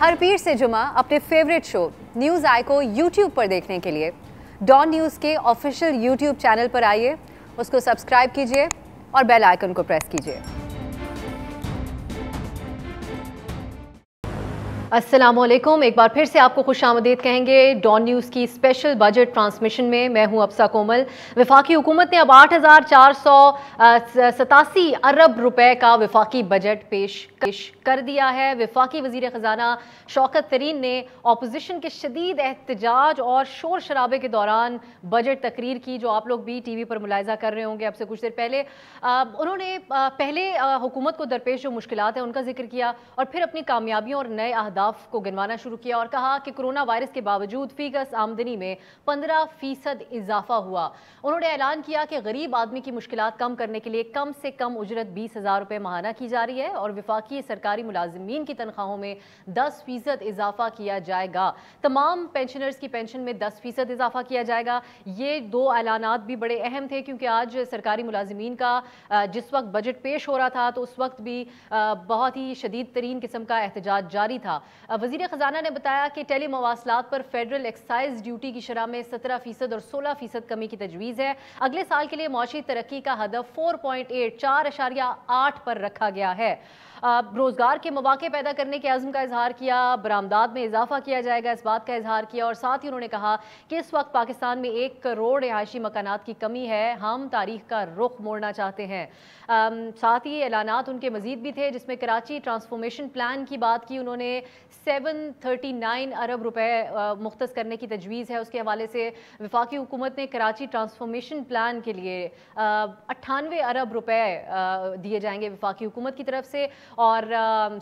हर पीर से जुमा अपने फेवरेट शो न्यूज़ आई को यूट्यूब पर देखने के लिए डॉन न्यूज़ के ऑफिशियल यूट्यूब चैनल पर आइए, उसको सब्सक्राइब कीजिए और बेल आइकन को प्रेस कीजिए। अस्सलामुअलैकुम, एक बार फिर से आपको खुशामदीद कहेंगे डॉन न्यूज़ की स्पेशल बजट ट्रांसमिशन में। मैं हूं अफसा कोमल। वफाकी हुकूमत ने अब 8,487 अरब रुपए का वफाकी बजट पेश कर दिया है। वफाकी वजीर ख़जाना शौकत तरीन ने अपोजिशन के शदीद एहतजाज और शोर शराबे के दौरान बजट तकरीर की, जो आप लोग भी टीवी पर मुलाहिजा कर रहे होंगे अब से कुछ देर पहले। उन्होंने पहले हुकूमत को दरपेश जो मुश्किलात हैं उनका जिक्र किया और फिर अपनी कामयाबियों और नए अहदाफ को गिनवाना शुरू किया और कहा कि कोरोना वायरस के बावजूद फीगस आमदनी में 15% इजाफा हुआ। उन्होंने ऐलान किया कि गरीब आदमी की मुश्किलात कम करने के लिए कम से कम उजरत 20,000 रुपये माहाना की जा रही है और वफाकी सरकारी मुलाजिमीन की तनख्वाहों में 10% इजाफा किया जाएगा। तमाम पेंशनर्स की पेंशन में 10% इजाफा किया जाएगा। ये दो ऐलानात भी बड़े अहम थे क्योंकि आज सरकारी मुलाजिमीन का जिस वक्त बजट पेश हो रहा था तो उस वक्त भी बहुत ही शदीद तरीन किस्म का एहतजाज जारी था। वज़ीर ख़जाना ने बताया कि टेली मवासलात पर फेडरल एक्साइज ड्यूटी की शरह में 17% और 16% कमी की तजवीज़ है। अगले साल के लिए मौशी तरक्की का हदफ 4.8 पर रखा गया है। रोज़गार के मौके पैदा करने के अज़्म का इजहार किया, बरामदात में इजाफा किया जाएगा, इस बात का इजहार किया और साथ ही उन्होंने कहा कि इस वक्त पाकिस्तान में 1 करोड़ रिहायशी मकानात की कमी है, हम तारीख का रुख मोड़ना चाहते हैं। साथ ही ऐलानात उनके मजीद भी थे जिसमें कराची ट्रांसफॉर्मेशन प्लान की बात की। उन्होंने 739 अरब रुपए मुख्तस करने की तजवीज़ है। उसके हवाले से वफाकी हुकूमत ने कराची ट्रांसफॉर्मेशन प्लान के लिए 98 अरब रुपए दिए जाएंगे वफाकी हुकूमत की तरफ से और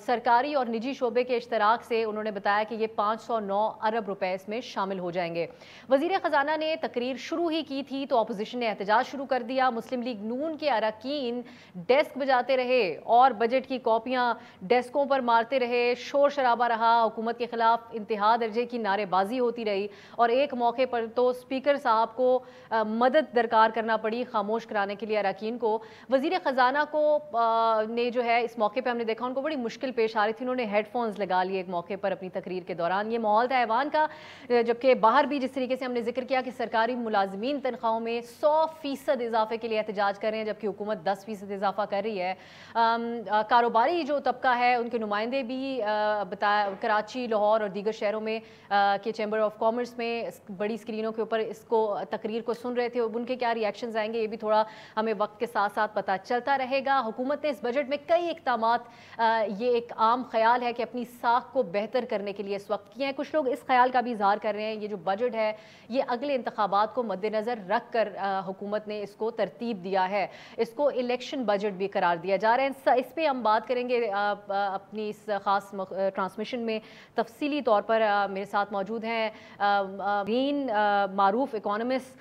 सरकारी और निजी शोबे के इश्तराक से उन्होंने बताया कि ये 509 अरब रुपए इसमें शामिल हो जाएंगे। वज़ीर ख़जाना ने तकरीर शुरू ही की थी तो अपोजिशन ने एहतजाज शुरू कर दिया। मुस्लिम लीग नून के अरकान डेस्क बजाते रहे और बजट की कॉपियाँ डेस्कों पर मारते रहे, शोर शराबा रहा, हुकूमत के खिलाफ इंतहा दर्जे की नारेबाजी होती रही और एक मौके पर तो स्पीकर साहब को मदद दरकार करना पड़ी खामोश कराने के लिए अरकान को। वज़ीर ख़जाना को ने जो है इस मौके पर हमने देखा उनको बड़ी मुश्किल पेश आ रही थी। उन्होंने हेडफोन्स लगा लिए एक मौके पर अपनी तकरीर के दौरान। ये माहौल था ऐवान का, जबकि बाहर भी जिस तरीके से हमने जिक्र किया कि सरकारी मुलाजमीन तनख्वाहों में 100% इजाफे के लिए एहतजाज कर रहे हैं जबकि हुकूमत 10% इजाफा कर रही है। कारोबारी जो तबका है उनके नुमाइंदे भी बताया कराची, लाहौर और दीगर शहरों में के चैम्बर ऑफ कॉमर्स में बड़ी स्क्रीनों के ऊपर इसको तकरीर को सुन रहे थे। उनके क्या रिएक्शंस आएंगे ये भी थोड़ा हमें वक्त के साथ साथ पता चलता रहेगा। हुकूमत ने इस बजट में कई इक़दामात, ये एक आम ख्याल है कि अपनी साख को बेहतर करने के लिए इस वक्त किए हैं। कुछ लोग इस ख्याल का भी इजहार कर रहे हैं ये जो बजट है ये अगले इंतखाबात को मद्देनज़र रख कर हुकूमत ने इसको तरतीब दिया है, इसको इलेक्शन बजट भी करार दिया जा रहा है। इस पर हम बात करेंगे अपनी इस ख़ास ट्रांसमिशन में तफसीली तौर पर। मेरे साथ मौजूद हैं मारूफ इकोनॉमिस्ट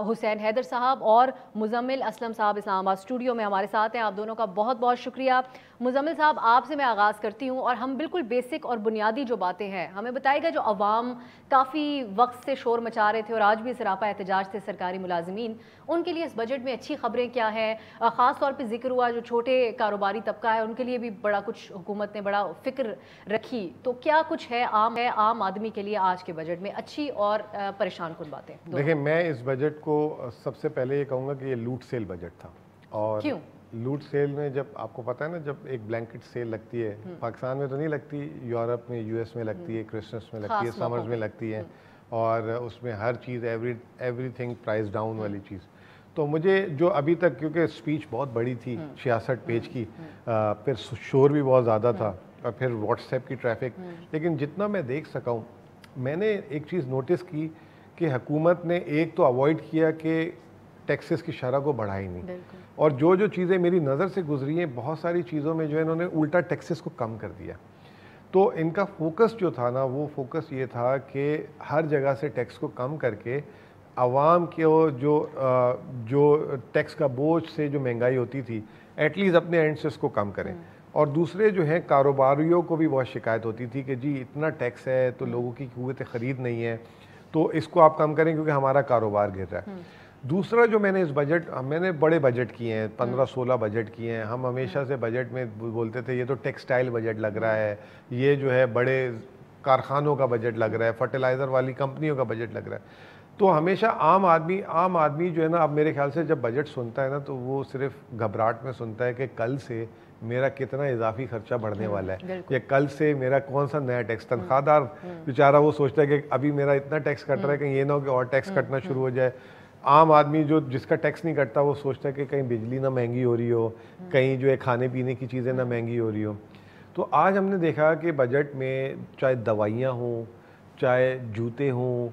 हुसैन हैदर साहब और मुजम्मिल असलम साहब इस्लामाबाद स्टूडियो में हमारे साथ हैं। आप दोनों का बहुत बहुत शुक्रिया। मुजम्मिल साहब, आपसे मैं आगाज़ करती हूँ और हम बिल्कुल बेसिक और बुनियादी जो बातें हैं हमें बताएगा। जो अवाम काफ़ी वक्त से शोर मचा रहे थे और आज भी सरापा एहतजाज थे सरकारी मुलाजिमीन, उनके लिए इस बजट में अच्छी खबरें क्या हैं? ख़ास तौर पे जिक्र हुआ जो छोटे कारोबारी तबका है उनके लिए भी बड़ा कुछ हुकूमत ने बड़ा फ़िक्र रखी, तो क्या कुछ है आम आदमी के लिए आज के बजट में अच्छी और परेशान कुन बातें? देखिए, मैं इस बजट को सबसे पहले ये कहूँगा कि ये लूट सेल बजट था। और क्यों लूट सेल में, जब आपको पता है ना, जब एक ब्लैंकेट सेल लगती है, पाकिस्तान में तो नहीं लगती, यूरोप में, यूएस में लगती है, क्रिसमस में लगती है, समर्स में लगती है और उसमें हर चीज़ एवरीथिंग प्राइस डाउन वाली चीज़। तो मुझे जो अभी तक, क्योंकि स्पीच बहुत बड़ी थी 66 पेज की, फिर शोर भी बहुत ज़्यादा था और फिर व्हाट्सएप की ट्रैफिक, लेकिन जितना मैं देख सका हूँ मैंने एक चीज़ नोटिस की कि हुकूमत ने एक तो अवॉइड किया कि टैक्सेस की शरह को बढ़ाई नहीं, और जो चीज़ें मेरी नज़र से गुजरी हैं बहुत सारी चीज़ों में जो है इन्होंने उल्टा टैक्सेस को कम कर दिया। तो इनका फोकस जो था ना, वो फोकस ये था कि हर जगह से टैक्स को कम करके आवाम के जो टैक्स का बोझ से जो महंगाई होती थी एटलीस्ट अपने एंड से उसको कम करें। और दूसरे जो हैं कारोबारियों को भी बहुत शिकायत होती थी कि जी इतना टैक्स है तो लोगों की क़ुव्वत ख़रीद नहीं है, तो इसको आप कम करें क्योंकि हमारा कारोबार गिर रहा है। दूसरा जो मैंने इस बजट, मैंने बड़े बजट किए हैं, 15-16 बजट किए हैं। हम हमेशा से बजट में बोलते थे ये तो टेक्सटाइल बजट लग रहा है, ये जो है बड़े कारखानों का बजट लग रहा है, फर्टिलाइज़र वाली कंपनियों का बजट लग रहा है। तो हमेशा आम आदमी जो है ना, अब मेरे ख्याल से जब बजट सुनता है ना, तो वो सिर्फ घबराहट में सुनता है कि कल से मेरा कितना इजाफी खर्चा बढ़ने वाला है, या कल से मेरा कौन सा नया टैक्स। तनख्वाहदार बेचारा वो सोचता है कि अभी मेरा इतना टैक्स कट रहा है, कहीं ये ना हो कि और टैक्स कटना शुरू हो जाए। आम आदमी जो जिसका टैक्स नहीं कटता, वो सोचता है कि कहीं बिजली ना महंगी हो रही हो, कहीं जो है खाने पीने की चीज़ें ना महंगी हो रही हो। तो आज हमने देखा कि बजट में चाहे दवाइयाँ हों, चाहे जूते हों,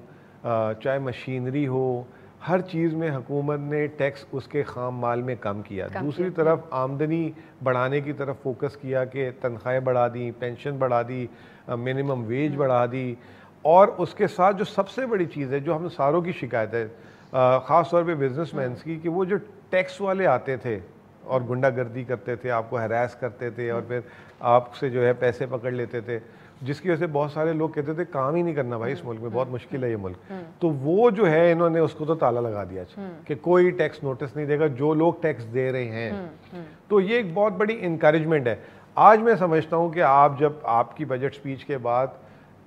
चाहे मशीनरी हो, हर चीज़ में हुकूमत ने टैक्स उसके खाम माल में कम किया। दूसरी तरफ आमदनी बढ़ाने की तरफ फोकस किया कि तनख्वाहें बढ़ा दी, पेंशन बढ़ा दी, मिनिमम वेज बढ़ा दी। और उसके साथ जो सबसे बड़ी चीज़ है, जो हम सारों की शिकायत है, ख़ास तौर पे बिजनेसमैन की, कि वो जो टैक्स वाले आते थे और गुंडागर्दी करते थे, आपको हरास करते थे और फिर आपसे जो है पैसे पकड़ लेते थे, जिसकी वजह से बहुत सारे लोग कहते थे काम ही नहीं करना भाई, इस मुल्क में बहुत मुश्किल है ये मुल्क। तो वो जो है इन्होंने उसको तो ताला लगा दिया कि कोई टैक्स नोटिस नहीं देगा जो लोग टैक्स दे रहे हैं। तो ये एक बहुत बड़ी इंकरेजमेंट है। आज मैं समझता हूँ कि आप जब आपकी बजट स्पीच के बाद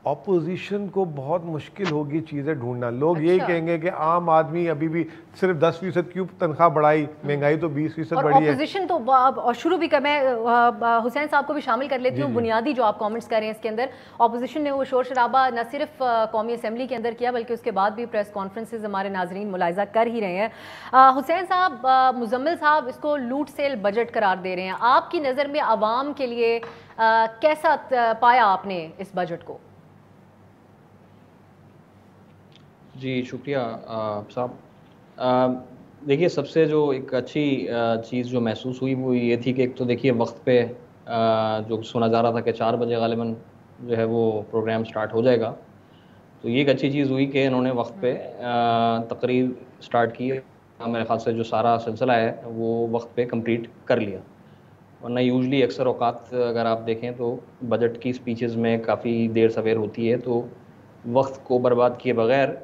ऑपोजिशन को बहुत मुश्किल होगी चीज़ें ढूंढना। लोग यही कहेंगे कि आम आदमी अभी भी सिर्फ 10% क्यों तनख्वाह बढ़ाई, महंगाई तो 20% बढ़ी है। ऑपोजिशन तो और शुरू भी कर, मैं हुसैन साहब को भी शामिल कर लेती हूँ। बुनियादी जो आप कमेंट्स कर रहे हैं इसके अंदर, ऑपोजिशन ने वो शोर शराबा न सिर्फ कौमी असम्बली के अंदर किया, बल्कि उसके बाद भी प्रेस कॉन्फ्रेंसेज हमारे नाजरीन मुलाहिजा कर ही रहे हैं। हुसैन साहब, मुजम्मिल साहब इसको लूट सेल बजट करार दे रहे हैं। आपकी नज़र में आवाम के लिए कैसा पाया आपने इस बजट को? जी शुक्रिया साहब। देखिए, सबसे जो एक अच्छी चीज़ जो महसूस हुई वो ये थी कि एक तो देखिए वक्त पे जो सुना जा रहा था कि 4 बजे गालिबन जो है वो प्रोग्राम स्टार्ट हो जाएगा, तो ये एक अच्छी चीज़ हुई कि इन्होंने वक्त पे तकरीर स्टार्ट की। मेरे ख्याल से जो सारा सिलसिला है वो वक्त पे कंप्लीट कर लिया, वरना यूजली अक्सर औकात अगर आप देखें तो बजट की स्पीचेस में काफ़ी देर सवेर होती है, तो वक्त को बर्बाद किए बगैर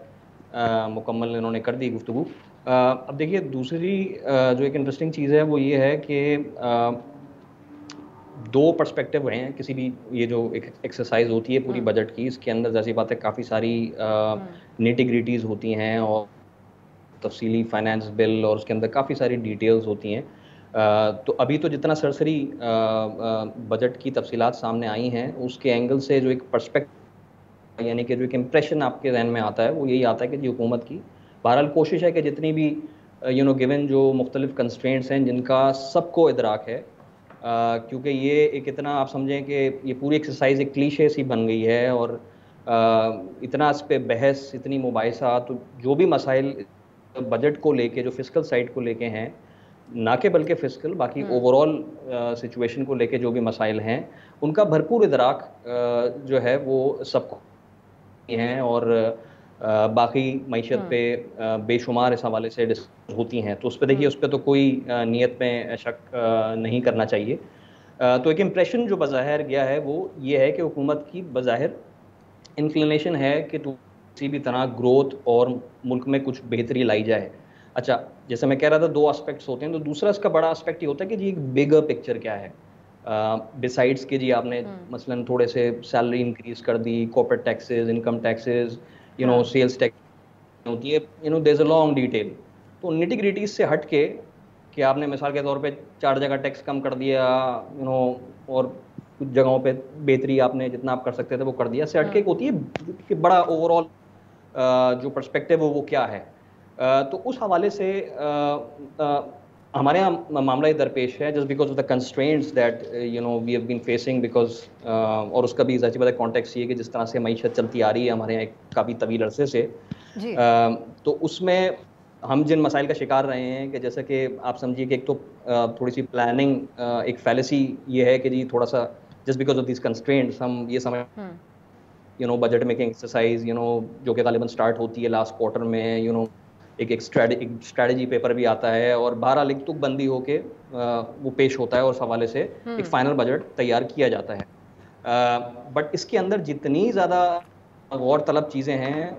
मुकम्मल इन्होंने कर दी गुफ्तगू। अब देखिए दूसरी जो एक इंटरेस्टिंग चीज़ है वो ये है कि 2 पर्सपेक्टिव हैं किसी भी ये जो एक एक्सरसाइज होती है पूरी बजट की। इसके अंदर जैसी बात है काफ़ी सारी निटी-ग्रिटीज़ होती हैं और तफसीली फाइनेंस बिल, और उसके अंदर काफ़ी सारी डिटेल्स होती हैं। तो अभी तो जितना सरसरी बजट की तफसीलात सामने आई हैं, उसके एंगल से जो एक पर्सपेक्टिव यानी कि जो एक इम्प्रेशन आपके जहन में आता है वो यही आता है कि जी हुकूमत की बहरहाल कोशिश है कि जितनी भी गिवन जो मुख्तलिफ कंस्ट्रेंट्स हैं जिनका सबको इदराक है, क्योंकि ये एक इतना आप समझें कि ये पूरी एक्सरसाइज एक क्लीशे सी बन गई है और इतना इस पर बहस, इतनी मुबाहिसा, तो जो भी मसाइल बजट को लेके जो फिस्कल साइड को लेके हैं, ना के बल्कि फिस्कल बाकी ओवरऑल सिचुएशन को लेके जो भी मसाइल हैं उनका भरपूर इदराक जो है वो सबको हैं और बाकी मईशत पे बेशुमार इस हवाले से डिस्कस होती हैं। तो उस पर देखिए, उस पर तो कोई नीयत में शक नहीं करना चाहिए। तो एक इम्प्रेशन जो बज़ाहिर गया है वो ये है कि हुकूमत की बज़ाहिर इंक्लिनेशन है कि किसी भी तरह ग्रोथ और मुल्क में कुछ बेहतरी लाई जाए। अच्छा, जैसे मैं कह रहा था 2 एस्पेक्ट्स होते हैं, तो दूसरा इसका बड़ा एस्पेक्ट ये होता है कि जी एक बिगर पिक्चर क्या है। डिसाइड्स के जी आपने मसलन थोड़े से सैलरी इंक्रीज कर दी, corporate taxes, income taxes, sales tax होती है, there is a long detail. तो निटी-ग्रिटीज से हट के कि आपने मिसाल के तौर पे 4 जगह टैक्स कम कर दिया, और कुछ जगहों पे बेहतरी आपने जितना आप कर सकते थे वो कर दिया, से हट के होती है कि बड़ा ओवरऑल जो पर्सपेक्टिव है वो क्या है। तो उस हवाले से हमारे यहाँ मामला दरपेश है just because of the constraints that we have been facing, because और उसका भी ज़ाहिर बात है कॉन्टेक्स्ट ये है कि जिस तरह से मईशत चलती आ रही है हमारे यहाँ एक काफ़ी तवील अरसे से, तो उसमें हम जिन मसाइल का शिकार रहे हैं कि जैसा कि आप समझिए कि एक तो थोड़ी सी प्लानिंग, एक फैलेसी ये है कि जी थोड़ा सा just because of this constraints हम ये समझ बजट मेकिंग एक्सरसाइज जो कि गालिबन स्टार्ट होती है लास्ट क्वार्टर में, एक स्ट्रैटेजी पेपर भी आता है और बहरहाल एक तुकबंदी होके वो पेश होता है और उस हवाले से एक फाइनल बजट तैयार किया जाता है। बट इसके अंदर जितनी ज़्यादा गौर तलब चीज़ें हैं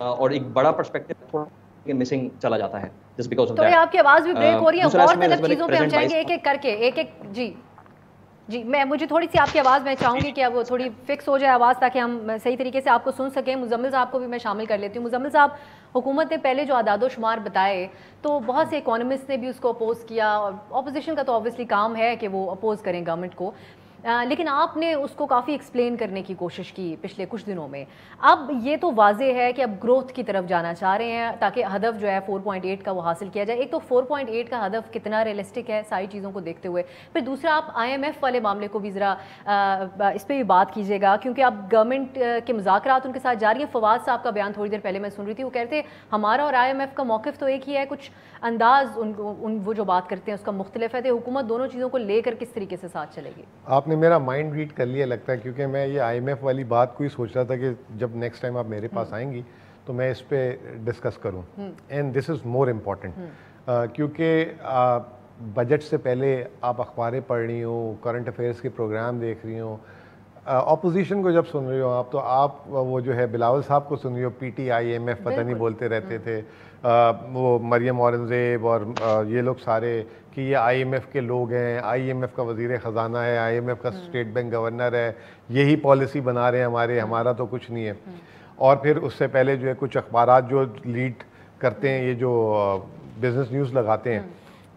और एक बड़ा पर्सपेक्टिव थोड़ा मिसिंग चला जाता है जस्ट बिकॉज ऑफ दैट। तो आपकी आवाज भी ब्रेक हो रही है, और मतलब चीजों पे हम जाएंगे एक एक करके, एक एक। जी जी, मुझे थोड़ी सी आपकी आवाज़, मैं चाहूँगी कि अब वो थोड़ी फिक्स हो जाए आवाज़, ताकि हम सही तरीके से आपको सुन सकें। मुजम्मिल साहब को भी मैं शामिल कर लेती हूँ। मुजम्मिल साहब, हुकूमत ने पहले जो आदादो शुमार बताए, तो बहुत से इकोनॉमिस्ट ने भी उसको अपोज किया, और अपोजिशन का तो ऑब्वियसली काम है कि वो अपोज करें गवर्नमेंट को, लेकिन आपने उसको काफ़ी एक्सप्लेन करने की कोशिश की पिछले कुछ दिनों में। अब ये तो वाजे है कि अब ग्रोथ की तरफ जाना चाह रहे हैं, ताकि हदफ जो है 4.8 का वो हासिल किया जाए। एक तो 4.8 का हदफ कितना रियलिस्टिक है सारी चीज़ों को देखते हुए, फिर दूसरा आप IMF वाले मामले को भी ज़रा इस पर भी बात कीजिएगा, क्योंकि अब गवर्नमेंट के मुज़ाकरात उनके साथ जारी हैं। फवाद साहब का बयान थोड़ी देर पहले मैं सुन रही थी, वो कहते हमारा और IMF का मौक़िफ़ तो एक ही है, कुछ अंदाज वो जो बात करते हैं उसका मुख्तलिफ है। तो हुकूमत दोनों चीज़ों को लेकर किस तरीके से साथ चलेगी? आपने मेरा माइंड रीड कर लिया लगता है, क्योंकि मैं ये IMF वाली बात को ही सोच रहा था कि जब नेक्स्ट टाइम आप मेरे पास आएंगी तो मैं इस पे डिस्कस करूं, and this is more important, क्योंकि बजट से पहले आप अखबारें पढ़ रही हो, करंट अफेयर्स के प्रोग्राम देख रही हो, अपोजिशन को जब सुन रही हो आप, तो आप वो जो है बिलावल साहब को सुन रही हो, PTIMF पता नहीं बोलते रहते थे, वो मरियम औरंगज़ेब और ये लोग सारे कि ये IMF के लोग हैं, IMF का वज़ीर ख़जाना है, IMF का स्टेट बैंक गवर्नर है, यही पॉलिसी बना रहे हैं हमारा तो कुछ नहीं है। और फिर उससे पहले जो है कुछ अखबारात जो लीड करते हैं, ये जो बिज़नेस न्यूज़ लगाते हैं,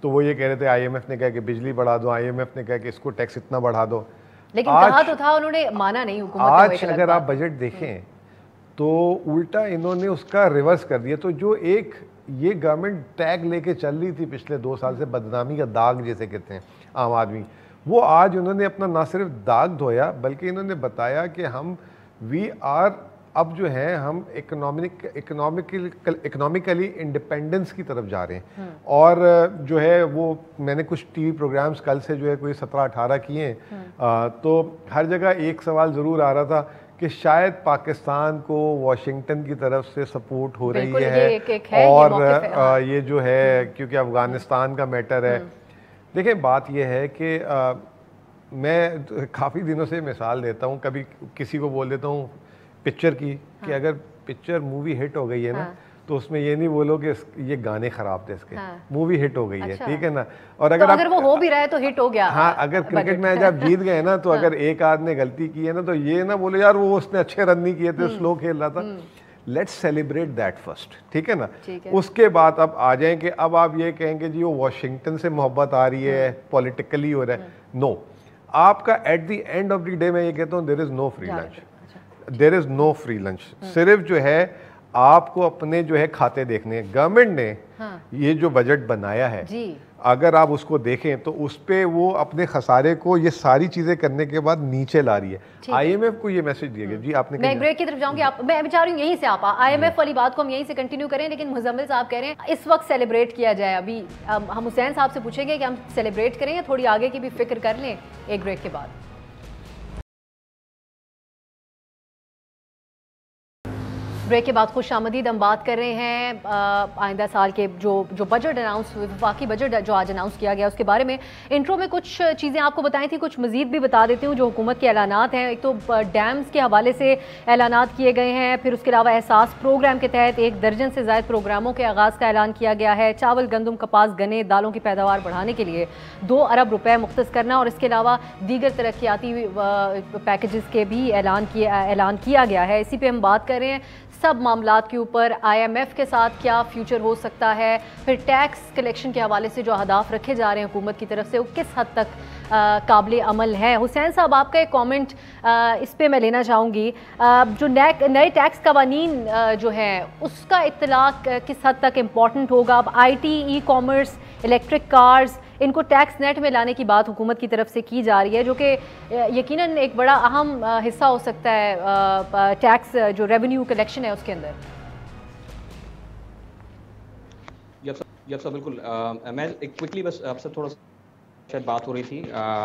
तो वो ये कह रहे थे IMF ने कहा कि बिजली बढ़ा दो, IMF ने कहा कि इसको टैक्स इतना बढ़ा दो, लेकिन कहा तो था, उन्होंने माना नहीं हुकूमत। आज अगर आप बजट देखें तो उल्टा इन्होंने उसका रिवर्स कर दिया। तो जो एक ये गवर्नमेंट टैग लेके चल रही थी पिछले 2 साल से, बदनामी का दाग जिसे कहते हैं आम आदमी, वो आज उन्होंने अपना ना सिर्फ दाग धोया, बल्कि इन्होंने बताया कि हम अब जो है हम इकोनॉमिकली इंडिपेंडेंस की तरफ जा रहे हैं। और जो है वो मैंने कुछ TV प्रोग्राम्स कल से जो है कोई 17-18 किए हैं, तो हर जगह एक सवाल ज़रूर आ रहा था कि शायद पाकिस्तान को वॉशिंगटन की तरफ से सपोर्ट हो रही है, और ये जो है क्योंकि अफ़गानिस्तान का मैटर है। देखिए बात ये है कि मैं काफ़ी दिनों से मिसाल देता हूँ, कभी किसी को बोल देता हूँ पिक्चर की, कि अगर पिक्चर मूवी हिट हो गई है ना, तो उसमें ये नहीं बोलो कि ये गाने खराब थे इसके, मूवी हिट हो गई है, ठीक है ना। और अगर वो हो भी रहा है तो हिट हो गया। हाँ, अगर क्रिकेट मैच आप जीत गए ना, तो अगर एक आदमी ने गलती की है ना, तो ये ना बोले यार वो उसने अच्छे रन नहीं किए थे, स्लो खेल रहा था। लेट्स सेलिब्रेट दैट फर्स्ट, ठीक है ना। उसके बाद अब आ जाए कि अब आप ये कहेंगे जी वो वॉशिंगटन से मोहब्बत आ रही है, पॉलिटिकली हो रहा है। नो, आपका at the end of the day मैं ये कहता हूँ there is no free lunch, there is no free lunch. सिर्फ जो है आपको अपने जो है खाते देखने हैं। गवर्नमेंट ने ये जो बजट बनाया है जी, अगर आप उसको देखें तो उस पे वो अपने खसारे को ये सारी चीजें करने के बाद नीचे ला रही है। IMF को ये मैसेज दिया गया जी। आपने मैं ब्रेक की तरफ जाऊंगी, मैं चाह रही हूँ यहीं से आप IMF वाली बात को हम यहीं से कंटिन्यू करें, लेकिन मुजम्मिल साहब कह रहे हैं इस वक्त सेलिब्रेट किया जाए। अभी हम हुसैन साहब से पूछेंगे कि हम सेलिब्रेट करें या थोड़ी आगे की भी फिक्र कर लें एक ब्रेक के बाद। ब्रेक के बाद खुश आमदीद। हम बात कर रहे हैं आइंदा साल के जो बजट अनाउंस, वफाकी बजट जो आज अनाउंस किया गया उसके बारे में। इंट्रो में कुछ चीज़ें आपको बताई थी, कुछ मज़ीद भी बता देती हूँ जो हुकूमत के ऐलानात हैं। एक तो डैम्स के हवाले से ऐलानात किए गए हैं, फिर उसके अलावा एहसास प्रोग्राम के तहत 1 दर्जन से ज़ायद प्रोग्रामों के आगाज़ का ऐलान किया गया है। चावल, गंदम, कपास, गन्ने, दालों की पैदावार बढ़ाने के लिए 2 अरब रुपए मुख्तस करना, और इसके अलावा दीगर तरक्याती पैकेजेस के भी ऐलान किया गया है। इसी पर हम बात कर रहे हैं सब मामलात के ऊपर। IMF के साथ क्या फ्यूचर हो सकता है, फिर टैक्स कलेक्शन के हवाले से जो अहदाफ रखे जा रहे हैं हुकूमत की तरफ से वो किस हद तक काबिल अमल है। हुसैन साहब, आपका एक कमेंट इस पे मैं लेना चाहूँगी। जो नए टैक्स कवानीन जो हैं उसका इत्तलाक किस हद तक इम्पॉर्टेंट होगा। अब IT, ई-कॉमर्स, इलेक्ट्रिक कार्स, इनको टैक्स नेट में लाने की बात हुकूमत की तरफ से की जा रही है, जो कि यकीनन एक बड़ा अहम हिस्सा हो सकता है टैक्स जो रेवेन्यू कलेक्शन है उसके अंदर। बिल्कुल। मैं एक क्विकली बस आपसे थोड़ा शायद बात हो रही थी,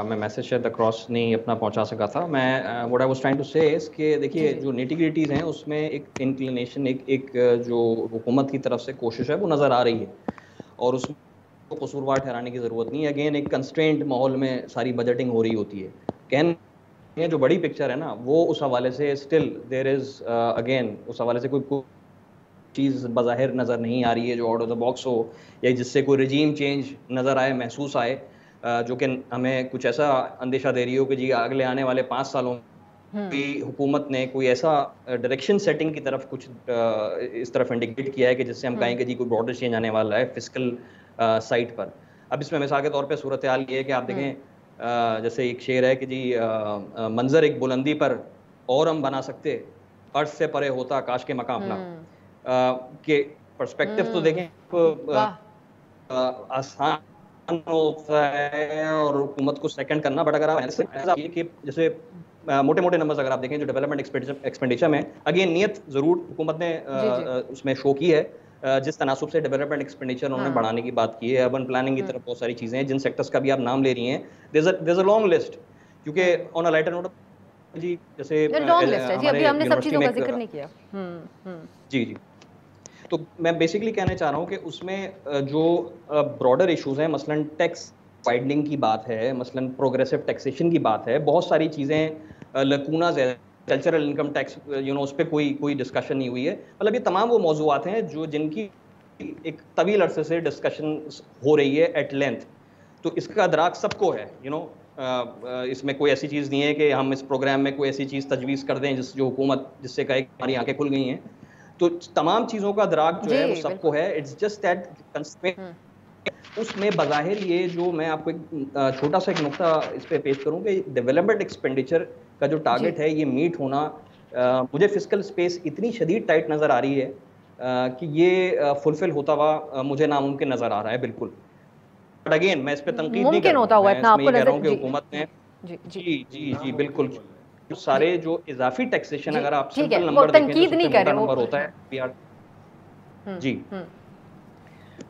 मैं मैसेज शायद अक्रॉस नहीं अपना पहुंचा सका था। मैं what I was trying to say is कि देखिए जो निटी-ग्रिटीज़ हैं उसमें एक इंक्लिनेशन, एक जो हुकूमत की तरफ से कोशिश है वो नज़र आ रही है, और उसमें को कसूरवार ठहराने की ज़रूरत नहीं है। अगेन एक कंस्ट्रेंट माहौल में सारी बजटिंग हो रही होती है। कहने जो बड़ी पिक्चर है ना वो उस हवाले से स्टिल देयर इज़ अगेन उस हवाले से कोई चीज़ बज़ाहिर नज़र नहीं आ रही है जो आउट ऑफ द बॉक्स हो, या जिससे कोई रजीम चेंज नज़र आए, महसूस आए, जो कि हमें कुछ ऐसा अंदेशा दे रही हो कि जी अगले आने वाले 5 सालों की हुकूमत ने कोई ऐसा डायरेक्शन सेटिंग की तरफ कुछ इस तरफ इंडिकेट किया है कि जिससे हम कहें कि जी कोई ब्रॉडर चेंज आने वाला है फिस्कल साइड पर। अब इसमें मिसाल के तौर पे सूरत हाल ये है कि आप देखें, जैसे एक शेर है कि जी मंजर एक बुलंदी पर और हम बना सकते, अर्श से परे होता काश के मकाम अपना, के पर्सपेक्टिव तो देखें आसान होता है और हुकूमत को सेकंड करना, बट अगर आप कि जैसे मोटे मोटे नंबर्स अगर आप देखें जो डेवलपमेंट एक्सपेंडिचर में, अगेन नीयत जरूर हुकूमत ने उसमें शो की है, जिस तनासुब से डेवलपमेंट एक्सपेंडिचर उन्होंने बढ़ाने की बात की है, अर्बन प्लानिंग की तरफ बहुत सारी चीजें हैं, जिन सेक्टर्स का भी आप नाम ले रही हैं, there is a long list, क्योंकि ऑन अ लाइटर नोट जी जैसे लॉन्ग लिस्ट है जी, अभी हमने सब चीजों का जिक्र नहीं किया। जी जी, तो मैं बेसिकली कहना चाह रहा हूँ कि उसमें जो ब्रॉडर इश्यूज हैं, मसलन टैक्स वाइडनिंग की बात है, मसलन प्रोग्रेसिव टैक्सेशन की बात है, बहुत सारी चीज़ें लकूनाज है, कल्चरल इनकम टैक्स उस पर कोई डिस्कशन नहीं हुई है, मतलब ये तमाम वो मौजूआत हैं जो जिनकी एक तवील अरसे से डिस्कशन हो रही है एट लेंथ, तो इसका अदराक सबको है, इसमें कोई ऐसी चीज़ नहीं है कि हम इस प्रोग्राम में कोई ऐसी चीज़ तजवीज़ कर दें जो हुकूमत जिससे कहे कि हमारी आंखें खुल गई हैं, तो तमाम चीज़ों का अदराक जो है वो सबको है। इट्स जस्ट दैट उसमें बज़ाहिर ये जो मैं आपको एक छोटा सा एक नुक्ता इस पे पेश करूं कि डेवलपमेंट एक्सपेंडिचर का जो टारगेट है ये मीट होना, मुझे फिस्कल स्पेस इतनी शदीद टाइट नज़र आ रही है कि ये फुलफिल होता हुआ मुझे नामुमकिन नज़र आ रहा है, बिल्कुल। बट अगेन मैं इस पे तनकीद नहीं कर रहा हूं, इतना आपको नजर कि हुकूमत ने जी बिल्कुल सारे जो इजाफी टैक्सेशन अगर आप सिंपल नंबर देखें तो मोटा नंबर होता है एफबीआर जी,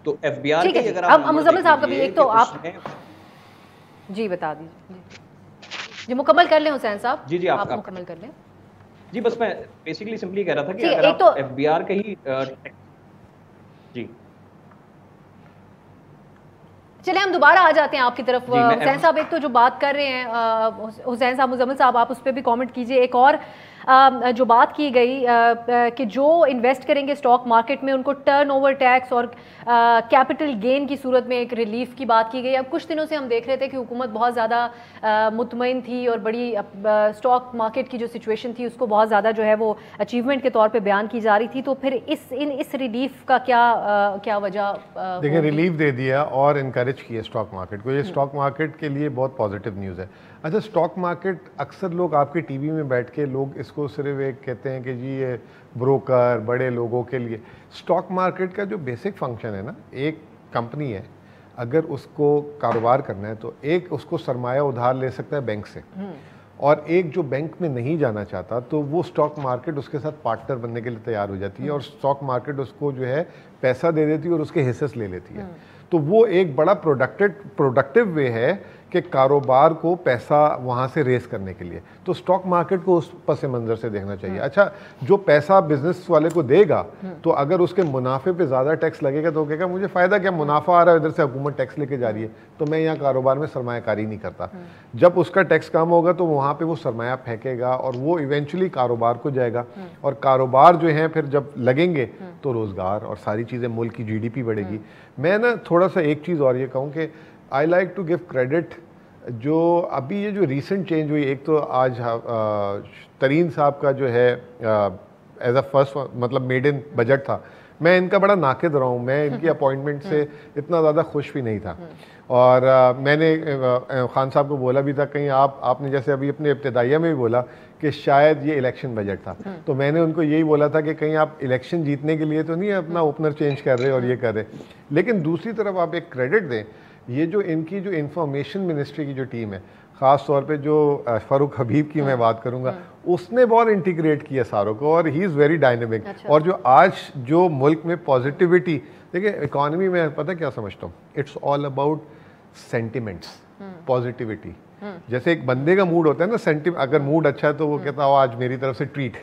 तो एफबीआर के अगर आप मुजम्मिल साहब का भी एक तो आप जी बता दीजिए जी, मुकम्मल कर लें हुसैन साहब। जी जी आप मुकम्मल कर लें जी, बस मैं बेसिकली सिंपली कह रहा था कि अगर आप एफबीआर का ही जी, चलिए हम दोबारा आ जाते हैं आपकी तरफ। हुसैन साहब एक तो जो बात कर रहे हैं, हुसैन साहब, मुजम्मिल साहब आप उस पर भी कमेंट कीजिए। एक और जो बात की गई कि जो इन्वेस्ट करेंगे स्टॉक मार्केट में उनको टर्नओवर टैक्स और कैपिटल गेन की सूरत में एक रिलीफ की बात की गई। अब कुछ दिनों से हम देख रहे थे कि हुकूमत बहुत ज़्यादा मुतमईन थी और बड़ी स्टॉक मार्केट की जो सिचुएशन थी उसको बहुत ज़्यादा जो है वो अचीवमेंट के तौर पे बयान की जा रही थी, तो फिर इस रिलीफ का क्या वजह? देखिए रिलीफ दे दिया और इनकरेज किया स्टॉक मार्केट को, ये स्टॉक मार्केट के लिए बहुत पॉजिटिव न्यूज़ है। अच्छा, स्टॉक मार्केट अक्सर लोग आपके टीवी में बैठ के लोग इसको सिर्फ एक कहते हैं कि जी ये ब्रोकर बड़े लोगों के लिए। स्टॉक मार्केट का जो बेसिक फंक्शन है ना, एक कंपनी है अगर उसको कारोबार करना है तो एक उसको सरमाया उधार ले सकता है बैंक से, और एक जो बैंक में नहीं जाना चाहता तो वो स्टॉक मार्केट उसके साथ पार्टनर बनने के लिए तैयार हो जाती है और स्टॉक मार्केट उसको जो है पैसा दे देती है और उसके हिस्से ले लेती है। तो वो एक बड़ा प्रोडक्टिव वे है कि कारोबार को पैसा वहाँ से रेस करने के लिए, तो स्टॉक मार्केट को उस पस मंज़र से देखना चाहिए। अच्छा, जो पैसा बिजनेस वाले को देगा तो अगर उसके मुनाफे पे ज़्यादा टैक्स लगेगा तो कहेगा मुझे फ़ायदा क्या, मुनाफा आ रहा है इधर से हुकूमत टैक्स लेके जा रही है, तो मैं यहाँ कारोबार में सरमायाकारी नहीं करता। जब उसका टैक्स कम होगा तो वहाँ पर वो सरमाया फेंकेगा और वो इवेंचुअली कारोबार को जाएगा, और कारोबार जो है फिर जब लगेंगे तो रोज़गार और सारी चीज़ें, मुल्क की GDP बढ़ेगी। मैं ना थोड़ा सा एक चीज़ और ये कहूँ कि I like to give credit, जो अभी ये जो रीसेंट चेंज हुई, एक तो आज तरीन साहब का जो है एज अ फर्स्ट मतलब मेड इन बजट था, मैं इनका बड़ा नाकिद रहा हूँ, मैं इनकी अपॉइंटमेंट से इतना ज़्यादा खुश भी नहीं था। और मैंने खान साहब को बोला भी था, कहीं आपने जैसे अभी अपने इब्तिदाइया में भी बोला कि शायद ये इलेक्शन बजट था, तो मैंने उनको यही बोला था कि कहीं आप इलेक्शन जीतने के लिए तो नहीं अपना ओपनर चेंज कर रहे और ये कर रहे। लेकिन दूसरी तरफ आप एक क्रेडिट दें, ये जो इनकी जो इंफॉर्मेशन मिनिस्ट्री की जो टीम है, ख़ास तौर पे जो फ़ारूक हबीब की मैं बात करूँगा, उसने बहुत इंटीग्रेट किया सारों को और ही इज़ वेरी डायनेमिक। और जो आज जो मुल्क में पॉजिटिविटी, देखिए इकॉनमी में पता क्या समझता हूँ, it's all about sentiments, positivity. जैसे एक बंदे का मूड होता है ना, अगर मूड अच्छा है तो वो कहता है आज मेरी तरफ से ट्रीट,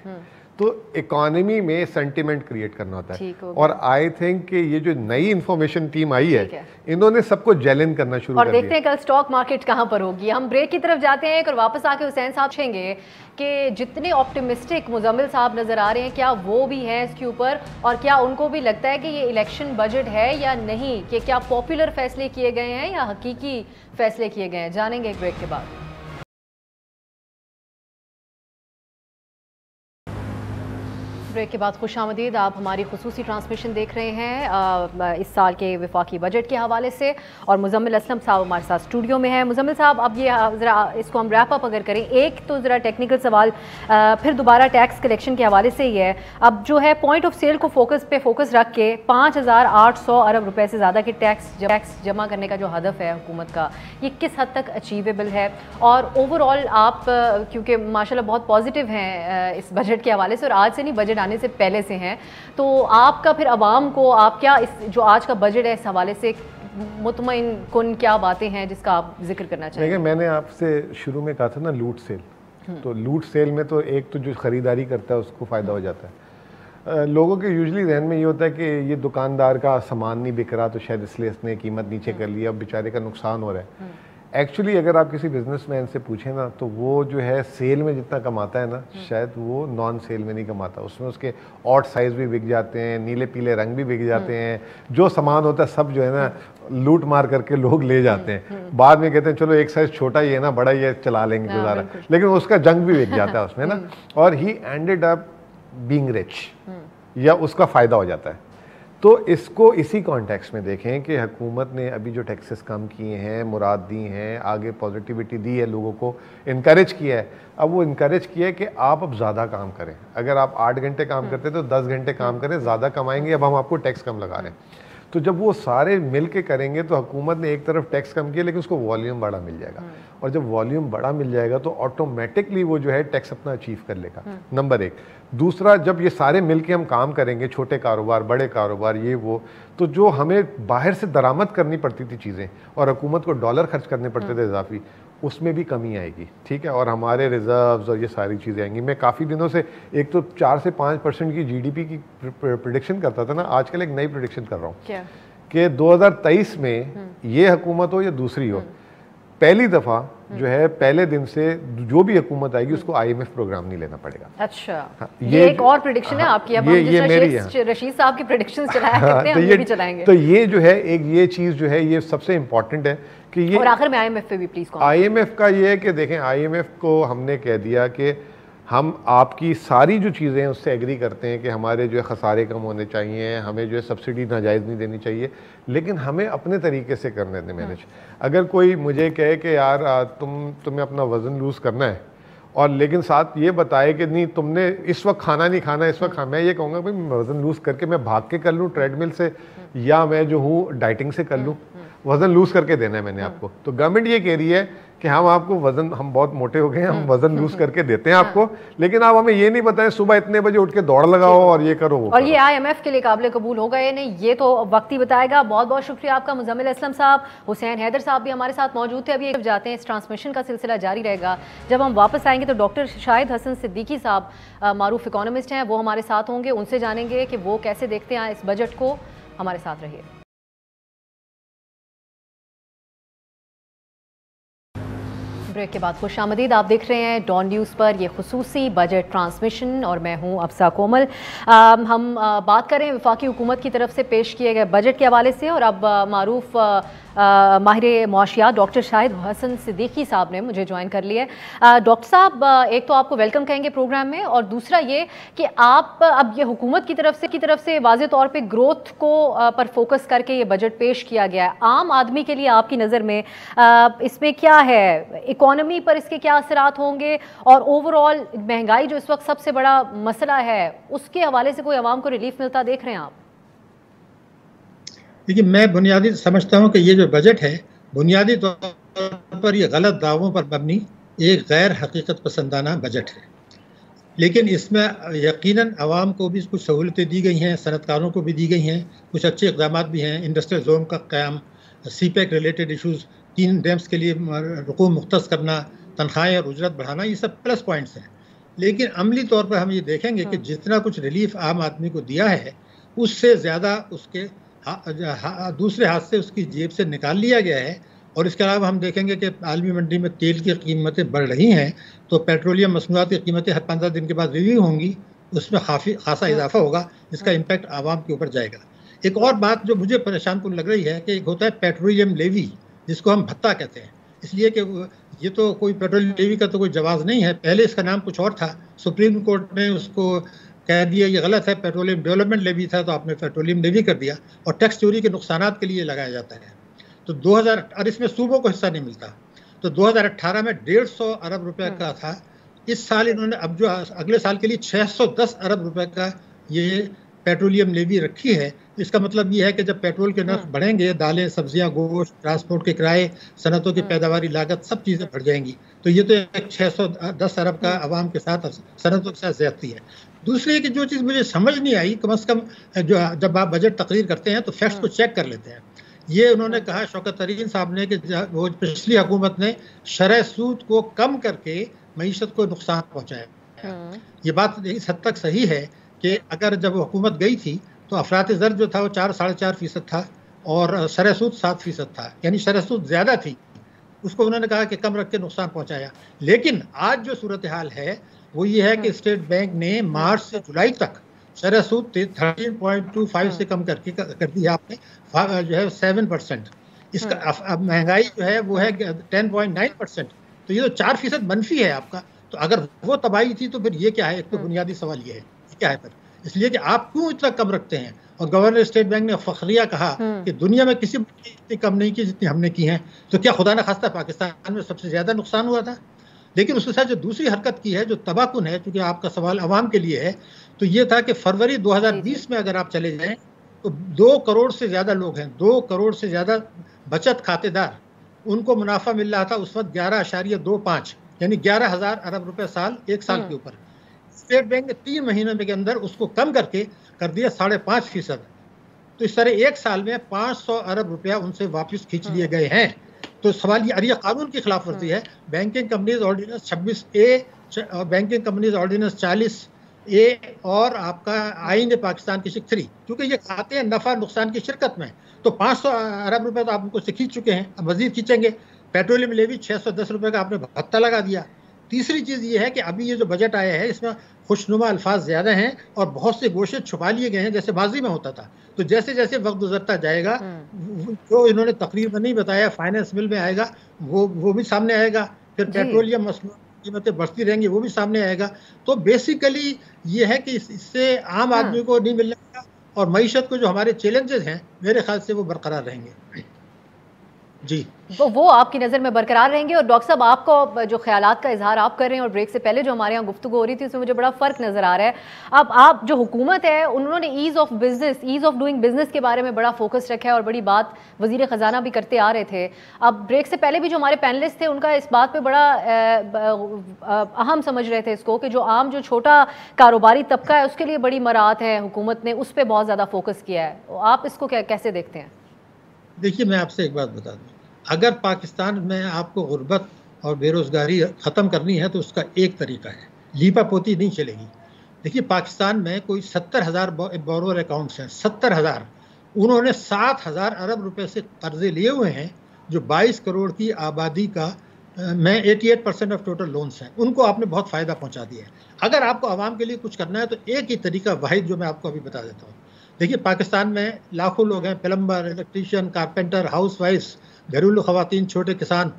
तो इकोनॉमी में सेंटिमेंट क्रिएट करना होता है। और आई थिंक कि ये जो नई इंफॉर्मेशन टीम आई है इन्होंने सबको जेलिन करना शुरू कर दिया। और देखते हैं कल स्टॉक मार्केट कहां पर होगी। हम ब्रेक की तरफ जाते हैं और वापस आके हुसैन साहब पूछेंगे कि जितने ऑप्टिमिस्टिक मुजम्मिल साहब नजर आ रहे हैं क्या वो भी हैं इसके ऊपर, और क्या उनको भी लगता है कि ये इलेक्शन बजट है या नहीं, कि क्या पॉपुलर फैसले किए गए हैं या हकीकी फैसले किए गए हैं। जानेंगे एक ब्रेक के बाद। ब्रेक के बाद खुशामदीद। आप हमारी खुसूसी ट्रांसमिशन देख रहे हैं इस साल के वफाकी बजट के हवाले से, और मुजम्मिल असलम साहब हमारे साथ स्टूडियो में हैं। मुजम्मिल साहब, अब ये ज़रा इसको हम रैप अप अगर करें, एक तो ज़रा टेक्निकल सवाल फिर दोबारा टैक्स कलेक्शन के हवाले से ही है। अब जो है पॉइंट ऑफ सेल को फोकस रख के 5,800 अरब रुपए से ज़्यादा के टैक्स जमा करने का जो हदफ है हुकूमत का, ये किस हद तक अचीवेबल है? और ओवरऑल आप क्योंकि माशाल्लाह बहुत पॉजिटिव हैं इस बजट के हवाले से, और आज से नहीं बजट आने से पहले से हैं, तो आपका फिर अवाम को आप क्या इस जो आज का बजट है इस हवाले से मुतमईन कुन क्या बातें हैं जिसका आप जिक्र करना चाहिए? देखिए, मैंने आपसे शुरू में कहा था ना लूट सेल, तो लूट सेल में तो एक तो जो खरीदारी करता है उसको फ़ायदा हो जाता है। लोगों के यूजुअली जहन में ये होता है कि ये दुकानदार का सामान नहीं बिक रहा तो शायद इसलिए इसने कीमत नीचे कर ली, अब बेचारे का नुकसान हो रहा है। एक्चुअली अगर आप किसी बिजनेसमैन से पूछें ना तो वो जो है सेल में जितना कमाता है ना शायद वो नॉन सेल में नहीं कमाता। उसमें उसके ऑड साइज़ भी बिक जाते हैं, नीले पीले रंग भी बिक जाते हैं, जो सामान होता है सब जो है ना लूट मार करके लोग ले जाते हैं। बाद में कहते हैं चलो एक साइज़ छोटा ही है ना, बड़ा ही है, चला लेंगे गुजारा, लेकिन उसका जंग भी बिक जाता है उसमें ना, और ही एंडेड अप बीइंग रिच, या उसका फ़ायदा हो जाता है। तो इसको इसी कॉन्टेक्स्ट में देखें कि हुकूमत ने अभी जो टैक्सेस कम किए हैं, मुराद दी हैं, आगे पॉजिटिविटी दी है, लोगों को इनकरेज किया है। अब वो इनकरेज किया है कि आप अब ज़्यादा काम करें। अगर आप 8 घंटे काम करते तो 10 घंटे काम करें, ज़्यादा कमाएंगे, अब हम आपको टैक्स कम लगा रहे हैं। तो जब वो सारे मिल के करेंगे तो हुकूमत ने एक तरफ टैक्स कम किया लेकिन उसको वॉल्यूम बड़ा मिल जाएगा, और जब वॉल्यूम बड़ा मिल जाएगा तो ऑटोमेटिकली वो जो है टैक्स अपना अचीव कर लेगा, नंबर एक। दूसरा, जब ये सारे मिल के हम काम करेंगे, छोटे कारोबार, बड़े कारोबार, ये वो, तो जो हमें बाहर से दरामद करनी पड़ती थी चीज़ें और हुकूमत को डॉलर खर्च करने पड़ते थे इजाफी, उसमें भी कमी आएगी, ठीक है, और हमारे रिजर्व्स और ये सारी चीज़ें आएंगी। मैं काफ़ी दिनों से एक तो 4 से 5% की जीडीपी की प्रेडिक्शन करता था ना, आजकल एक नई प्रेडिक्शन कर रहा हूँ कि 2023 में ये हुकूमत हो या दूसरी हो, पहली दफ़ा जो है पहले दिन से जो भी हुकूमत आएगी उसको IMF प्रोग्राम नहीं लेना पड़ेगा। अच्छा, हाँ, ये एक और प्रेडिक्शन है आपकी। अब ये मेरी रशीद साहब की प्रेडिक्शंस चलाया करते हैं, हम ये भी चलाएंगे। तो ये जो है एक ये चीज़ जो है ये सबसे इम्पोर्टेंट है कि ये, और आखिर में IMF पे भी प्लीज। IMF का ये है कि देखें, IMF को हमने कह दिया कि हम आपकी सारी जो चीज़ें हैं उससे एग्री करते हैं कि हमारे जो है खसारे कम होने चाहिए, हमें जो है सब्सिडी नाजायज़ नहीं देनी चाहिए, लेकिन हमें अपने तरीके से करने दें मैनेज। अगर कोई मुझे कहे कि यार तुम्हें अपना वज़न लूज़ करना है, और लेकिन साथ ये बताए कि नहीं तुमने इस वक्त खाना नहीं खाना, इस वक्त मैं ये कहूँगा भाई मैं वज़न लूज़ करके मैं भाग के कर लूँ ट्रेडमिल से, या मैं जो हूँ डाइटिंग से कर लूँ, वज़न लूज़ करके देना है मैंने आपको। तो गवर्नमेंट ये कह रही है कि हम आपको वज़न, हम बहुत मोटे हो गए हैं, हम वज़न लूज़ करके देते हैं आपको, लेकिन आप हमें ये नहीं बताएं सुबह इतने बजे उठ के दौड़ लगाओ और ये करो वो और करो। ये IMF के लिए काबिल कबूल होगा या नहीं, ये तो वक्त ही बताएगा। बहुत बहुत शुक्रिया आपका मुजम्मिल असलम साहब। हुसैन हैदर साहब भी हमारे साथ मौजूद थे। अभी जाते हैं, इस ट्रांसमिशन का सिलसिला जारी रहेगा। जब हम वापस आएंगे तो डॉक्टर शाहिद हसन सिद्दीकी साहब, मारूफ इकोनॉमिस्ट हैं, वो हमारे साथ होंगे। उनसे जानेंगे कि वो कैसे देखते हैं इस बजट को। हमारे साथ रहिए। ब्रेक के बाद खुशामदीद। आप देख रहे हैं डॉन न्यूज़ पर ये खुसूसी बजट ट्रांसमिशन, और मैं हूं अफसा कोमल। हम बात करें वफाकी हुकूमत की तरफ से पेश किए गए बजट के हवाले से, और अब मारूफ माहिर मुआशियात डॉक्टर शाहिद हसन सिद्दीकी साहब ने मुझे ज्वाइन कर लिया है। डॉक्टर साहब, एक तो आपको वेलकम कहेंगे प्रोग्राम में, और दूसरा ये कि आप अब ये हुकूमत की तरफ से वाज़ेह तौर पे ग्रोथ को पर फोकस करके ये बजट पेश किया गया है। आम आदमी के लिए आपकी नज़र में इसमें क्या है, इकोनॉमी पर इसके क्या असरात होंगे, और ओवरऑल महंगाई जो इस वक्त सबसे बड़ा मसला है उसके हवाले से कोई आवाम को रिलीफ मिलता देख रहे हैं आप? देखिए, मैं बुनियादी समझता हूँ कि ये जो बजट है बुनियादी तौर पर ये गलत दावों पर मबनी एक गैर हकीकत पसंदाना बजट है, लेकिन इसमें यकीनन आवाम को भी कुछ सहूलतें दी गई हैं, सनतकारों को भी दी गई हैं, कुछ अच्छे इक़दाम भी हैं। इंडस्ट्रियल जोन का क़याम, CPEC रिलेटेड इशूज़, 3 डैम्स के लिए रुकू मुख्तस करना, तनख्वाहें और उजरत बढ़ाना, ये सब प्लस पॉइंट्स हैं। लेकिन अमली तौर पर हम ये देखेंगे कि जितना कुछ रिलीफ आम आदमी को दिया है उससे ज़्यादा उसके दूसरे हाथ से उसकी जेब से निकाल लिया गया है। और इसके अलावा हम देखेंगे कि आलमी मंडी में तेल की कीमतें बढ़ रही हैं, तो पेट्रोलियम मसनूआत की कीमतें हर 15 दिन के बाद रिव्यू होंगी, उसमें खासा इजाफा होगा, इसका इम्पैक्ट आवाम के ऊपर जाएगा। एक और बात जो मुझे परेशान कुन लग रही है कि एक होता है पेट्रोलियम लेवी, जिसको हम भत्ता कहते हैं, इसलिए कि ये तो कोई पेट्रोलियम लेवी का तो कोई जवाब नहीं है। पहले इसका नाम कुछ और था, सुप्रीम कोर्ट ने उसको कह दिया ये गलत है, पेट्रोलियम डेवलपमेंट लेवी था, तो आपने पेट्रोलियम लेवी कर दिया, और टैक्स चोरी के नुकसानात के लिए लगाया जाता है। तो 2000 और इसमें सूबों को हिस्सा नहीं मिलता। तो 2018 में 150 अरब रुपए का था। इस साल इन्होंने अब जो अगले साल के लिए 610 अरब रुपए का ये पेट्रोलियम लेवी रखी है। इसका मतलब ये है कि जब पेट्रोल के नर्ख बढ़ेंगे, दालें, सब्जियां, गोश्त, ट्रांसपोर्ट के किराए, सनतों की पैदावारी लागत, सब चीज़ें बढ़ जाएंगी। तो ये तो एक 610 अरब का आवाम के साथ, सनतों के साथ ज्यादती है। दूसरी कि जो चीज़ मुझे समझ नहीं आई, कम से कम जो जब आप बजट तकरीर करते हैं तो फैक्ट्स को चेक कर लेते हैं। ये उन्होंने कहा शौकत तरीन साहब ने कि वो पिछली हुकूमत ने शरह सूद को कम करके मईशत को नुकसान पहुंचाया। ये बात इस हद तक सही है कि अगर जब हुकूमत गई थी तो अफरात ज़र जो था वो 4-4.5% था और शरह सूद 7% था, यानी शरह सूद ज़्यादा थी, उसको उन्होंने कहा कि कम रख के नुकसान पहुंचाया। लेकिन आज जो सूरत हाल है वो ये है कि स्टेट बैंक ने मार्च से जुलाई तक शरह सूद 13.25 से कम कर दिया आपने, जो है 7%। इसका अब महंगाई जो है वो है 10.9%। तो ये तो 4% मनफी है आपका। तो अगर वो तबाही थी तो फिर ये क्या है? एक तो बुनियादी सवाल ये है, क्या है फिर? इसलिए कि आप क्यों इतना कम रखते हैं? और गवर्नर स्टेट बैंक ने फखरिया कहा कि दुनिया में किसी ने इतनी कम नहीं की जितनी हमने की है। तो क्या खुदा न खास्ता पाकिस्तान में सबसे ज्यादा नुकसान हुआ था? लेकिन उसके साथ जो दूसरी हरकत की है, जो तबाहकुन है, क्योंकि आपका सवाल अवाम के लिए है, तो ये था कि फरवरी 2020 में अगर आप चले जाएं तो 2 करोड़ से ज़्यादा लोग हैं, 2 करोड़ से ज़्यादा बचत खातेदार, उनको मुनाफा मिल रहा था उस वक्त 11.25, यानी 11,000 अरब रुपए साल, एक साल के ऊपर। स्टेट बैंक ने 3 महीनों के अंदर उसको कम करके कर दिया 5.5%। तो इस तरह एक साल में 500 अरब रुपया उनसे वापस खींच लिए गए हैं। तो सवाल ये कानून की खिलाफ वर्जी है। Banking companies ordinance 26A, banking companies ordinance 40A और आपका आईन पाकिस्तान की शिक 3, क्योंकि ये खाते हैं नफा नुकसान की शिरकत में। तो 500 अरब रुपए तो आप उनको से खींच चुके हैं, अब मजीद खींचेंगे। पेट्रोलियम लेवी 610 रुपए का आपने भत्ता लगा दिया। तीसरी चीज़ ये है कि अभी ये जो बजट आया है इसमें खुशनुमा अल्फाज ज़्यादा हैं और बहुत से गोशे छुपा लिए गए हैं, जैसे माजी में होता था। तो जैसे जैसे वक्त गुजरता जाएगा, जो इन्होंने तकरीर में नहीं बताया फाइनेंस बिल में आएगा, वो भी सामने आएगा। फिर पेट्रोलियम कीमतें बढ़ती रहेंगी, वो भी सामने आएगा। तो बेसिकली ये है कि इससे आम आदमी को नहीं मिलेगा और मईशत को जो हमारे चैलेंजेस हैं मेरे ख्याल से वो बरकरार रहेंगे। जी, वो आपकी नज़र में बरकरार रहेंगे। और डॉक्टर साहब, आपको जो ख्यालात का इजहार आप कर रहे हैं और ब्रेक से पहले जो हमारे यहाँ गुफ्तगू हो रही थी उसमें मुझे बड़ा फ़र्क नज़र आ रहा है। अब आप जो हुकूमत है उन्होंने ease of business, ease of doing business के बारे में बड़ा फोकस रखा है और बड़ी बात वज़ीर ख़जाना भी करते आ रहे थे। अब ब्रेक से पहले भी जो हमारे पैनलिस्ट थे उनका इस बात पर बड़ा अहम समझ रहे थे इसको कि जो आम जो छोटा कारोबारी तबका है उसके लिए बड़ी मराहत है, हुकूमत ने उस पर बहुत ज़्यादा फोकस किया है। आप इसको कैसे देखते हैं? देखिए, मैं आपसे एक बात बता दूँ, अगर पाकिस्तान में आपको गुर्बत और बेरोज़गारी ख़त्म करनी है तो उसका एक तरीका है, लीपापोती नहीं चलेगी। देखिए, पाकिस्तान में कोई 70,000 बोरोअर अकाउंट्स हैं, 70,000। उन्होंने 7,000 अरब रुपए से कर्जे लिए हुए हैं, जो 22 करोड़ की आबादी का में 88% ऑफ टोटल लोन्स हैं। उनको आपने बहुत फ़ायदा पहुंचा दिया है। अगर आपको आवाम के लिए कुछ करना है तो एक ही तरीका वाहिद जो मैं आपको अभी बता देता हूँ। देखिए, पाकिस्तान में लाखों लोग हैं, प्लम्बर, इलेक्ट्रीशियन, कारपेंटर, हाउस वाइफ्स, घरेलू खवातीन, छोटे किसान।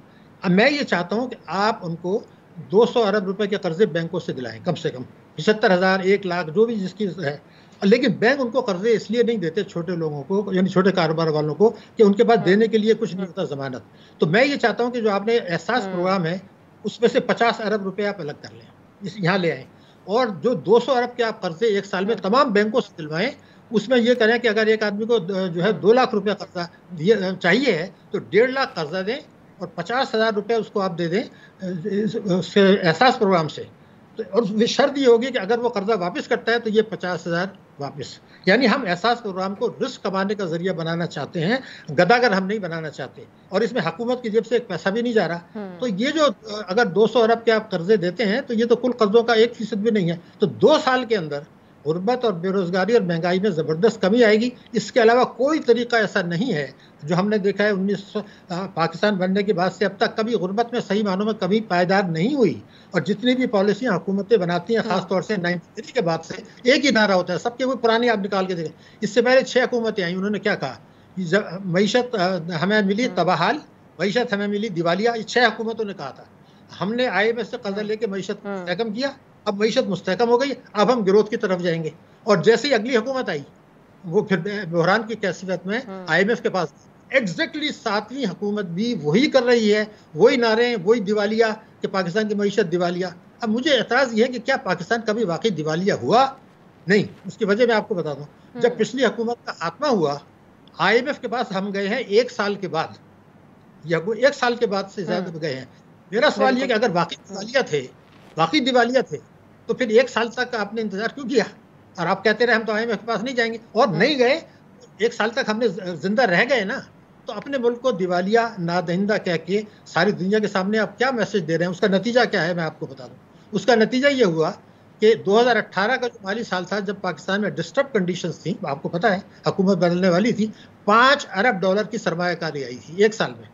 अब मैं ये चाहता हूँ कि आप उनको 200 अरब रुपए के कर्जे बैंकों से दिलाएं, कम से कम 75,000, 1 लाख, जो भी जिसकी है। लेकिन बैंक उनको कर्जे इसलिए नहीं देते छोटे लोगों को, यानी छोटे कारोबार वालों को, कि उनके पास देने के लिए कुछ नहीं होता जमानत। तो मैं ये चाहता हूँ कि जो आपने एहसास प्रोग्राम है उसमें से 50 अरब रुपये आप अलग कर लें, यहाँ ले आएँ, और जो 200 अरब के आप कर्जे एक साल में तमाम बैंकों से दिलवाएं। उसमें ये करें कि अगर एक आदमी को जो है 2 लाख रुपया कर्जा चाहिए है तो 1.5 लाख कर्जा दें और 50,000 रुपये उसको आप दे दें एहसास प्रोग्राम से। तो और शर्त ये होगी कि अगर वो कर्जा वापस करता है तो ये 50,000 वापस। यानी हम एहसास प्रोग्राम को रिस्क कमाने का जरिया बनाना चाहते हैं, गदागर हम नहीं बनाना चाहते। और इसमें हुकूमत की जेब से एक पैसा भी नहीं जा रहा। तो ये जो अगर 200 अरब के आप कर्जे देते हैं तो ये तो कुल कर्जों का 1% भी नहीं है। तो 2 साल के अंदर गुर्बत और बेरोजगारी और महंगाई में ज़बरदस्त कमी आएगी। इसके अलावा कोई तरीका ऐसा नहीं है जो हमने देखा है 1900 पाकिस्तान बनने के बाद से अब तक कभी गुर्बत में सही मानों में कभी पायदार नहीं हुई। और जितनी भी पॉलिसियाँ हुकूमतें बनाती हैं, खासतौर से 93 के बाद से एक ही नारा होता है सबके, वो पुरानी आप निकाल के देखें। इससे पहले 6 हुकूमतें आई, उन्होंने क्या कहा, मईशत हमें मिली तबाहाल, मईशत हमें मिली दिवालिया। 6 हुकूमतों ने कहा था। हमने IMF से कर्जा लेके मईशत मुस्तहकम किया, अब मईशत मुस्तहकम हो गई, अब हम गिरोथ की तरफ जाएंगे। और जैसे ही अगली हुकूमत आई वो फिर बहरान की कैफियत में IMF के पास एग्जैक्टली 7वीं हुकूमत भी वही कर रही है, वही नारे, वही दिवालिया कि पाकिस्तान की मईशत दिवालिया। अब मुझे एतराज़ ये है कि क्या पाकिस्तान कभी वाकई दिवालिया हुआ? नहीं। उसकी वजह मैं आपको बता दूं, जब पिछली हुकूमत का खात्मा हुआ IMF के पास हम गए हैं 1 साल के बाद, या 1 साल के बाद से ज़्यादा गए हैं। मेरा सवाल ये कि अगर वाकई दिवालिया थे तो फिर 1 साल तक आपने इंतजार क्यों किया? और आप कहते रहे हम तो IMF के पास नहीं जाएंगे, और नहीं गए। 1 साल तक हमने जिंदा रह गए ना। तो अपने मुल्क को दिवालिया नादहिंदा कह के सारी दुनिया के सामने आप क्या मैसेज दे रहे हैं? उसका नतीजा क्या है मैं आपको बता दूं। उसका नतीजा ये हुआ कि 2018 का जो माली साल था, जब पाकिस्तान में डिस्टर्ब कंडीशंस थी, आपको पता है हुकूमत बदलने वाली थी, $5 अरब की सरमायाकारी आई थी 1 साल में।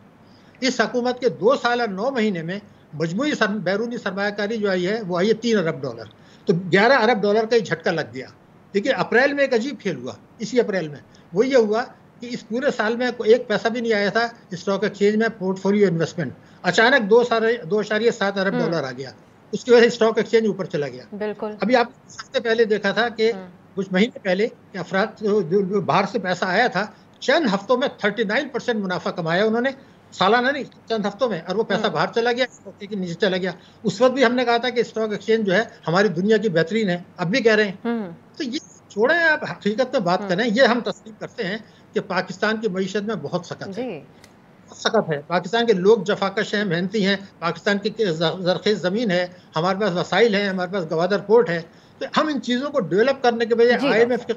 इस हुकूमत के 2 साल और 9 महीने में मजमूई बैरूनी सरमायाकारी जो आई है वो आई है $3 अरब। तो $11 अरब का ही झटका लग गया। देखिए अप्रैल में एक अजीब खेल हुआ। इसी अप्रैल में वो ये हुआ कि इस पूरे साल में एक पैसा भी नहीं आया था स्टॉक एक्सचेंज में पोर्टफोलियो इन्वेस्टमेंट। अचानक $2.7 अरब आ गया। उसकी वजह से स्टॉक एक्सचेंज ऊपर चला गया। बिल्कुल। अभी आप हफ्ते पहले देखा था कि कुछ महीने पहले कि अफराद जो बाहर से पैसा आया था, चंद हफ्तों में 39% मुनाफा कमाया उन्होंने, सालाना नहीं, चंद हफ्तों में। और वो पैसा बाहर चला गया, स्टॉक के नीचे चला गया। उस वक्त भी हमने कहा था कि स्टॉक एक्सचेंज जो है हमारी दुनिया की बेहतरीन है, अब भी कह रहे हैं। तो ये छोड़ें, आप हकीकत में बात करें। ये हम तस्लीम करते हैं कि पाकिस्तान की मईशत में बहुत सकत है। पाकिस्तान के लोग जफाकश हैं, मेहनती हैं, पाकिस्तान की ज़रख़ेज़ ज़मीन है, हमारे पास वसाइल हैं, हमारे पास गवादर पोर्ट है। तो हम इन चीज़ों को डेवलप करने के बजाय IMF के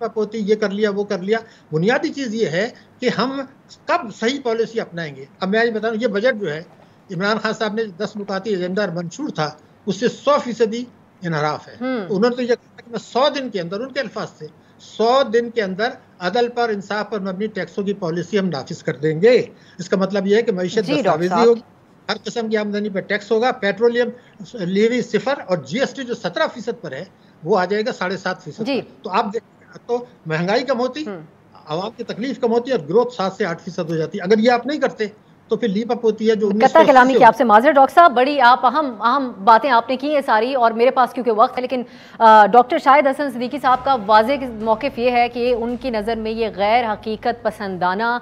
पोती ये कर लिया वो कर लिया। बुनियादी चीज़ ये है कि हम कब सही पॉलिसी अपनाएंगे। अब मैं बता रहा हूँ, ये बजट जो है इमरान खान साहब ने 10 नुकाती एजेंडा मंशूर था, उससे 100% इनहराफ है। तो उन्होंने तो ये कहा कि मैं 100 दिन के अंदर, उनके अल्फाज से 100 दिन के अंदर अदल पर, इंसाफ पर मबनी टैक्सों की पॉलिसी हम नाफिज कर देंगे। इसका मतलब यह है कि मईशत दस्तावेजी होगी, हर किस्म की आमदनी पर टैक्स होगा, पेट्रोलियम लेवी 0 और GST जो 17% पर है वो आ जाएगा 7.5%। तो आप देखें तो महंगाई कम होती, आवाम की तकलीफ कम होती है और ग्रोथ 7 से 8% हो जाती है। अगर ये आप नहीं करते तो फिर लीप अप होती है जो कत्ता कलामी की आपसे माजरत डॉक्टर साहब, बड़ी आप अहम बातें आपने की हैं सारी, और मेरे पास क्योंकि वक्त है। लेकिन डॉक्टर शाहिद हसन सिद्दीकी साहब का वाज़ेह मौक़िफ़ ये है कि उनकी नज़र में ये गैर हकीकत पसंदाना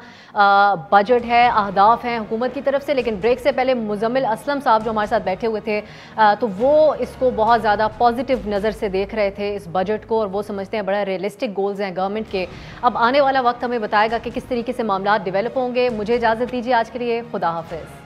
बजट है, अहदाफ हैं हुकूमत की तरफ से। लेकिन ब्रेक से पहले मुज़म्मिल असलम साहब जो हमारे साथ बैठे हुए थे, तो वो इसको बहुत ज़्यादा पॉजिटिव नज़र से देख रहे थे इस बजट को, और वो समझते हैं बड़ा रियलिस्टिक गोल्स हैं गवर्नमेंट के। अब आने वाला वक्त हमें बताएगा कि किस तरीके से मामला डेवलप होंगे। मुझे इजाज़त दीजिए आज के लिए, खुदा हाफिज़।